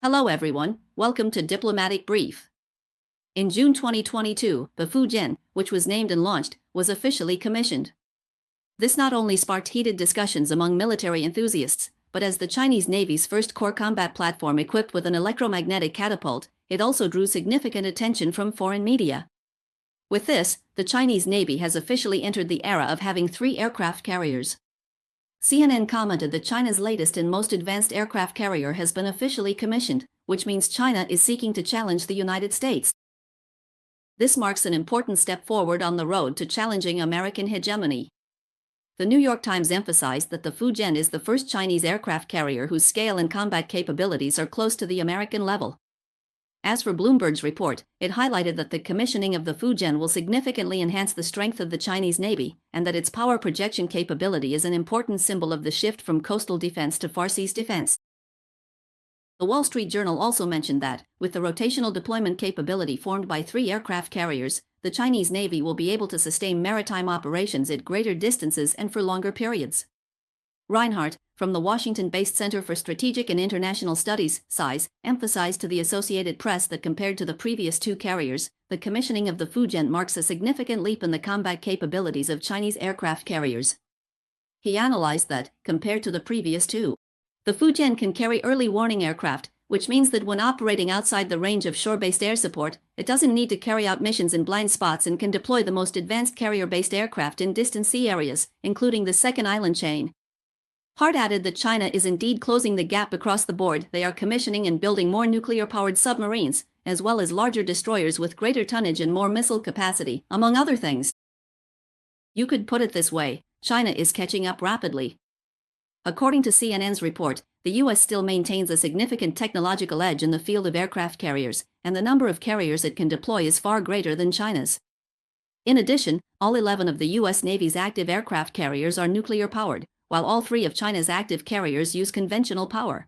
Hello everyone, welcome to Diplomatic Brief. In June 2022, the Fujian, which was named and launched, was officially commissioned. This not only sparked heated discussions among military enthusiasts, but as the Chinese Navy's first core combat platform equipped with an electromagnetic catapult, it also drew significant attention from foreign media. With this, the Chinese Navy has officially entered the era of having 3 aircraft carriers. CNN commented that China's latest and most advanced aircraft carrier has been officially commissioned, which means China is seeking to challenge the United States. This marks an important step forward on the road to challenging American hegemony. The New York Times emphasized that the Fujian is the first Chinese aircraft carrier whose scale and combat capabilities are close to the American level. As for Bloomberg's report, it highlighted that the commissioning of the Fujian will significantly enhance the strength of the Chinese Navy, and that its power projection capability is an important symbol of the shift from coastal defense to far seas defense. The Wall Street Journal also mentioned that, with the rotational deployment capability formed by 3 aircraft carriers, the Chinese Navy will be able to sustain maritime operations at greater distances and for longer periods. Brian Hart, from the Washington-based Center for Strategic and International Studies, CSIS, emphasized to the Associated Press that compared to the previous 2 carriers, the commissioning of the Fujian marks a significant leap in the combat capabilities of Chinese aircraft carriers. He analyzed that, compared to the previous 2, the Fujian can carry early warning aircraft, which means that when operating outside the range of shore-based air support, it doesn't need to carry out missions in blind spots and can deploy the most advanced carrier-based aircraft in distant sea areas, including the second island chain. Hart added that China is indeed closing the gap across the board. They are commissioning and building more nuclear-powered submarines, as well as larger destroyers with greater tonnage and more missile capacity, among other things. You could put it this way: China is catching up rapidly. According to CNN's report, the U.S. still maintains a significant technological edge in the field of aircraft carriers, and the number of carriers it can deploy is far greater than China's. In addition, all 11 of the U.S. Navy's active aircraft carriers are nuclear-powered, while all 3 of China's active carriers use conventional power.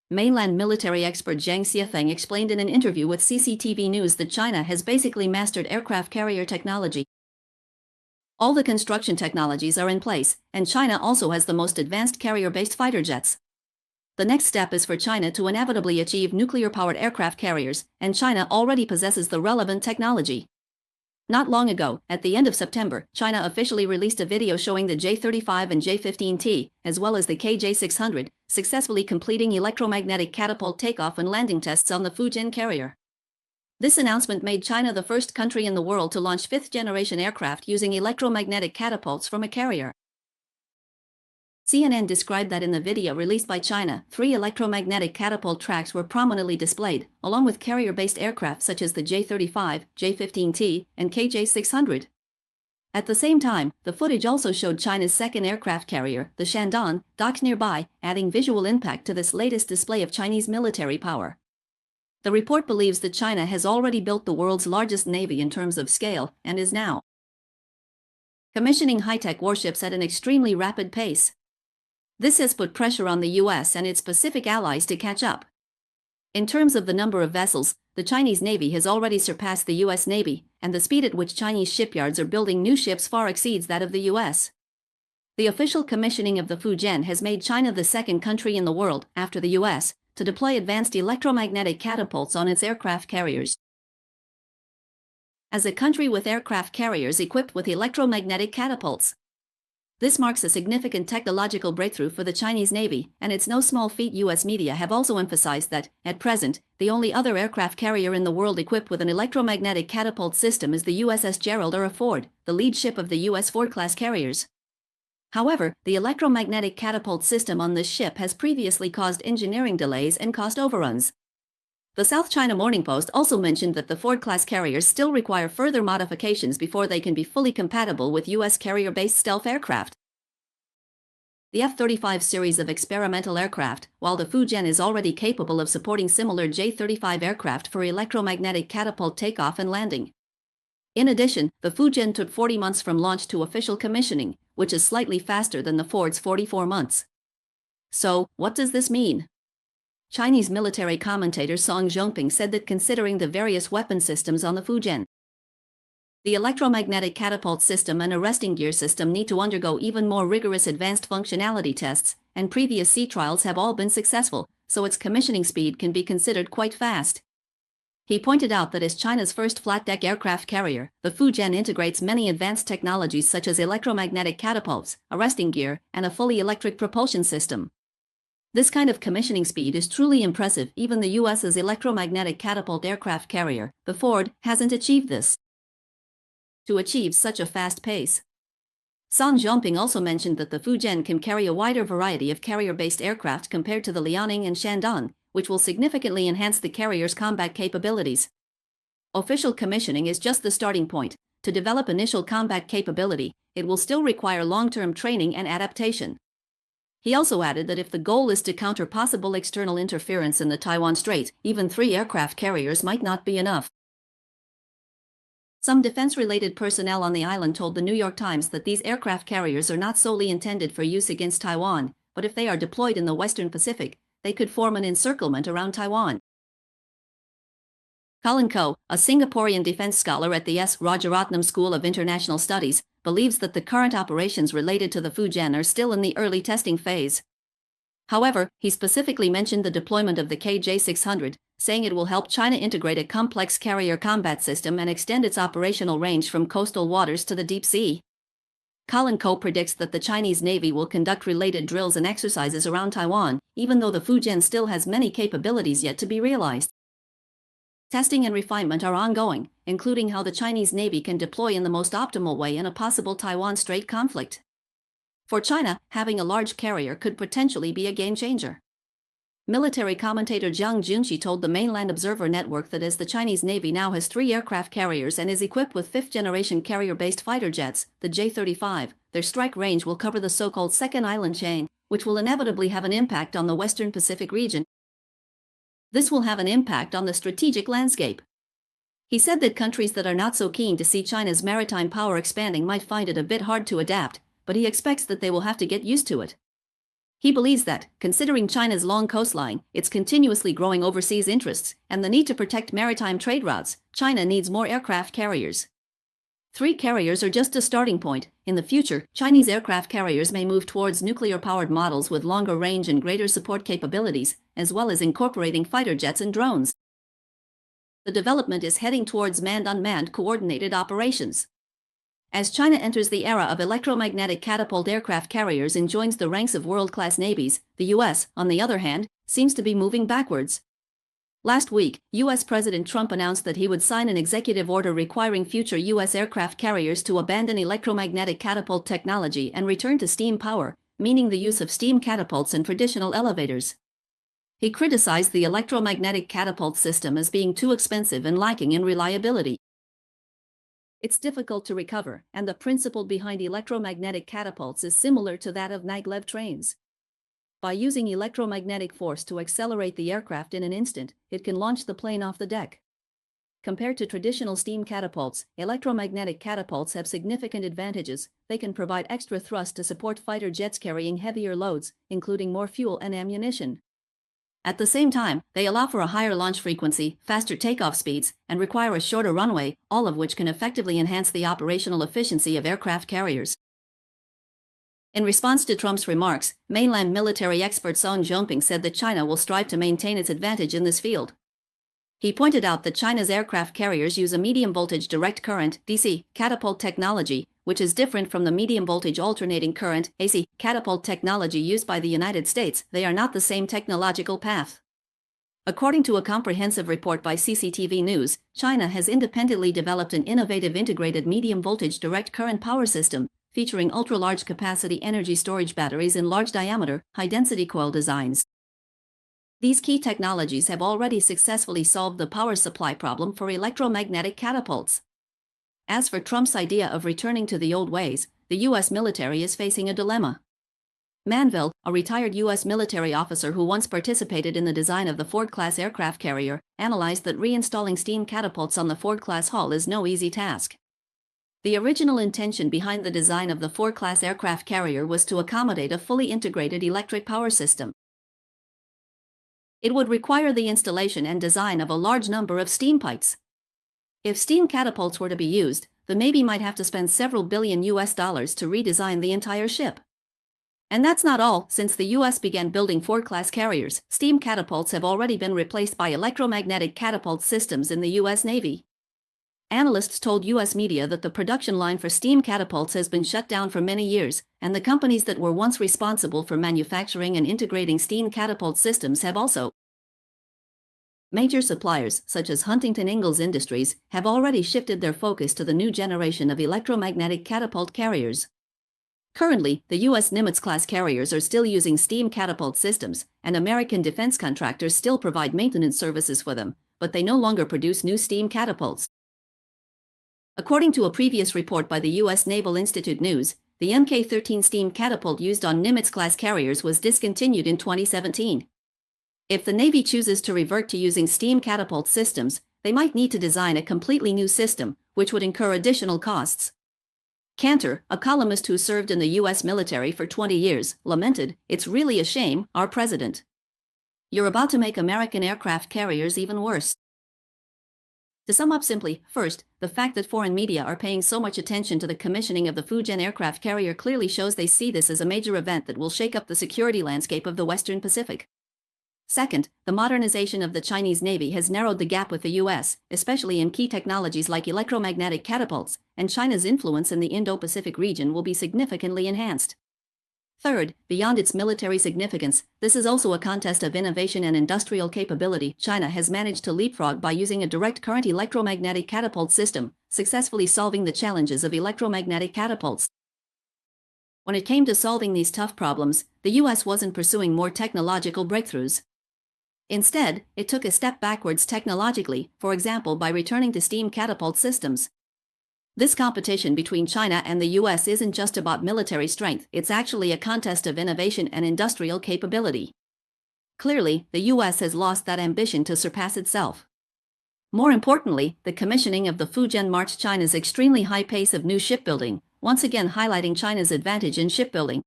Mainland military expert Zhang Xiefeng explained in an interview with CCTV News that China has basically mastered aircraft carrier technology. All the construction technologies are in place, and China also has the most advanced carrier-based fighter jets. The next step is for China to inevitably achieve nuclear-powered aircraft carriers, and China already possesses the relevant technology. Not long ago, at the end of September, China officially released a video showing the J-35 and J-15T, as well as the KJ-600, successfully completing electromagnetic catapult takeoff and landing tests on the Fujian carrier. This announcement made China the first country in the world to launch 5th-generation aircraft using electromagnetic catapults from a carrier. CNN described that in the video released by China, 3 electromagnetic catapult tracks were prominently displayed, along with carrier-based aircraft such as the J-35, J-15T, and KJ-600. At the same time, the footage also showed China's second aircraft carrier, the Shandong, docked nearby, adding visual impact to this latest display of Chinese military power. The report believes that China has already built the world's largest navy in terms of scale, and is now commissioning high-tech warships at an extremely rapid pace. This has put pressure on the U.S. and its Pacific allies to catch up. In terms of the number of vessels, the Chinese Navy has already surpassed the U.S. Navy, and the speed at which Chinese shipyards are building new ships far exceeds that of the U.S. The official commissioning of the Fujian has made China the second country in the world, after the U.S., to deploy advanced electromagnetic catapults on its aircraft carriers. As a country with aircraft carriers equipped with electromagnetic catapults, this marks a significant technological breakthrough for the Chinese Navy, and it's no small feat. U.S. media have also emphasized that, at present, the only other aircraft carrier in the world equipped with an electromagnetic catapult system is the USS Gerald R. Ford, the lead ship of the U.S. Ford-class carriers. However, the electromagnetic catapult system on this ship has previously caused engineering delays and cost overruns. The South China Morning Post also mentioned that the Ford-class carriers still require further modifications before they can be fully compatible with U.S. carrier-based stealth aircraft. The F-35 series of experimental aircraft, while the Fujian is already capable of supporting similar J-35 aircraft for electromagnetic catapult takeoff and landing. In addition, the Fujian took 40 months from launch to official commissioning, which is slightly faster than the Ford's 44 months. So, what does this mean? Chinese military commentator Song Zhongping said that considering the various weapon systems on the Fujian, the electromagnetic catapult system and arresting gear system need to undergo even more rigorous advanced functionality tests, and previous sea trials have all been successful, so its commissioning speed can be considered quite fast. He pointed out that as China's first flat-deck aircraft carrier, the Fujian integrates many advanced technologies such as electromagnetic catapults, arresting gear, and a fully electric propulsion system. This kind of commissioning speed is truly impressive. Even the US's electromagnetic catapult aircraft carrier, the Ford, hasn't achieved this. To achieve such a fast pace. Song Zhongping also mentioned that the Fujian can carry a wider variety of carrier-based aircraft compared to the Liaoning and Shandong, which will significantly enhance the carrier's combat capabilities. Official commissioning is just the starting point. To develop initial combat capability, it will still require long-term training and adaptation. He also added that if the goal is to counter possible external interference in the Taiwan Strait, even 3 aircraft carriers might not be enough. Some defense-related personnel on the island told the New York Times that these aircraft carriers are not solely intended for use against Taiwan, but if they are deployed in the Western Pacific, they could form an encirclement around Taiwan. Colin Koh, a Singaporean defense scholar at the S. Rajaratnam School of International Studies, believes that the current operations related to the Fujian are still in the early testing phase. However, he specifically mentioned the deployment of the KJ-600, saying it will help China integrate a complex carrier combat system and extend its operational range from coastal waters to the deep sea. Colin Koh predicts that the Chinese Navy will conduct related drills and exercises around Taiwan, even though the Fujian still has many capabilities yet to be realized. Testing and refinement are ongoing, including how the Chinese Navy can deploy in the most optimal way in a possible Taiwan Strait conflict. For China, having a large carrier could potentially be a game-changer. Military commentator Jiang Junqi told the Mainland Observer Network that as the Chinese Navy now has 3 aircraft carriers and is equipped with 5th-generation carrier-based fighter jets, the J-35, their strike range will cover the so-called second island chain, which will inevitably have an impact on the Western Pacific region. This will have an impact on the strategic landscape. He said that countries that are not so keen to see China's maritime power expanding might find it a bit hard to adapt, but he expects that they will have to get used to it. He believes that, considering China's long coastline, its continuously growing overseas interests, and the need to protect maritime trade routes, China needs more aircraft carriers. 3 carriers are just a starting point. In the future, Chinese aircraft carriers may move towards nuclear-powered models with longer range and greater support capabilities, as well as incorporating fighter jets and drones. The development is heading towards manned-unmanned coordinated operations. As China enters the era of electromagnetic catapult aircraft carriers and joins the ranks of world-class navies, the U.S., on the other hand, seems to be moving backwards. Last week, U.S. President Trump announced that he would sign an executive order requiring future U.S. aircraft carriers to abandon electromagnetic catapult technology and return to steam power, meaning the use of steam catapults and traditional elevators. He criticized the electromagnetic catapult system as being too expensive and lacking in reliability. It's difficult to recover, and the principle behind electromagnetic catapults is similar to that of maglev trains. By using electromagnetic force to accelerate the aircraft in an instant, it can launch the plane off the deck. Compared to traditional steam catapults, electromagnetic catapults have significant advantages. They can provide extra thrust to support fighter jets carrying heavier loads, including more fuel and ammunition. At the same time, they allow for a higher launch frequency, faster takeoff speeds, and require a shorter runway, all of which can effectively enhance the operational efficiency of aircraft carriers. In response to Trump's remarks, mainland military expert Song Zhongping said that China will strive to maintain its advantage in this field. He pointed out that China's aircraft carriers use a medium-voltage direct current (DC) catapult technology, which is different from the medium-voltage alternating current (AC) catapult technology used by the United States. They are not the same technological path. According to a comprehensive report by CCTV News, China has independently developed an innovative integrated medium-voltage direct current power system, featuring ultra-large capacity energy storage batteries in large-diameter, high-density coil designs. These key technologies have already successfully solved the power supply problem for electromagnetic catapults. As for Trump's idea of returning to the old ways, the U.S. military is facing a dilemma. Manville, a retired U.S. military officer who once participated in the design of the Ford-class aircraft carrier, analyzed that reinstalling steam catapults on the Ford-class hull is no easy task. The original intention behind the design of the Ford-class aircraft carrier was to accommodate a fully integrated electric power system. It would require the installation and design of a large number of steam pipes. If steam catapults were to be used, the Navy might have to spend several billion US dollars to redesign the entire ship. And that's not all. Since the US began building Ford-class carriers, steam catapults have already been replaced by electromagnetic catapult systems in the US Navy. Analysts told US media that the production line for steam catapults has been shut down for many years, and the companies that were once responsible for manufacturing and integrating steam catapult systems have also. Major suppliers, such as Huntington Ingalls Industries, have already shifted their focus to the new generation of electromagnetic catapult carriers. Currently, the U.S. Nimitz-class carriers are still using steam catapult systems, and American defense contractors still provide maintenance services for them, but they no longer produce new steam catapults. According to a previous report by the U.S. Naval Institute News, the Mk-13 steam catapult used on Nimitz-class carriers was discontinued in 2017. If the Navy chooses to revert to using steam catapult systems, they might need to design a completely new system, which would incur additional costs. Cantor, a columnist who served in the U.S. military for 20 years, lamented, "It's really a shame, our president. You're about to make American aircraft carriers even worse." To sum up simply, first, the fact that foreign media are paying so much attention to the commissioning of the Fujian aircraft carrier clearly shows they see this as a major event that will shake up the security landscape of the Western Pacific. Second, the modernization of the Chinese Navy has narrowed the gap with the U.S., especially in key technologies like electromagnetic catapults, and China's influence in the Indo-Pacific region will be significantly enhanced. Third, beyond its military significance, this is also a contest of innovation and industrial capability. China has managed to leapfrog by using a direct current electromagnetic catapult system, successfully solving the challenges of electromagnetic catapults. When it came to solving these tough problems, the U.S. wasn't pursuing more technological breakthroughs. Instead, it took a step backwards technologically, for example by returning to steam catapult systems. This competition between China and the U.S. isn't just about military strength, it's actually a contest of innovation and industrial capability. Clearly, the U.S. has lost that ambition to surpass itself. More importantly, the commissioning of the Fujian marked China's extremely high pace of new shipbuilding, once again highlighting China's advantage in shipbuilding.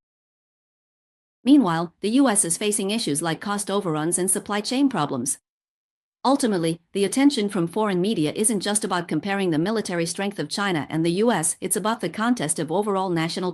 Meanwhile, the U.S. is facing issues like cost overruns and supply chain problems. Ultimately, the attention from foreign media isn't just about comparing the military strength of China and the U.S., it's about the contest of overall national power.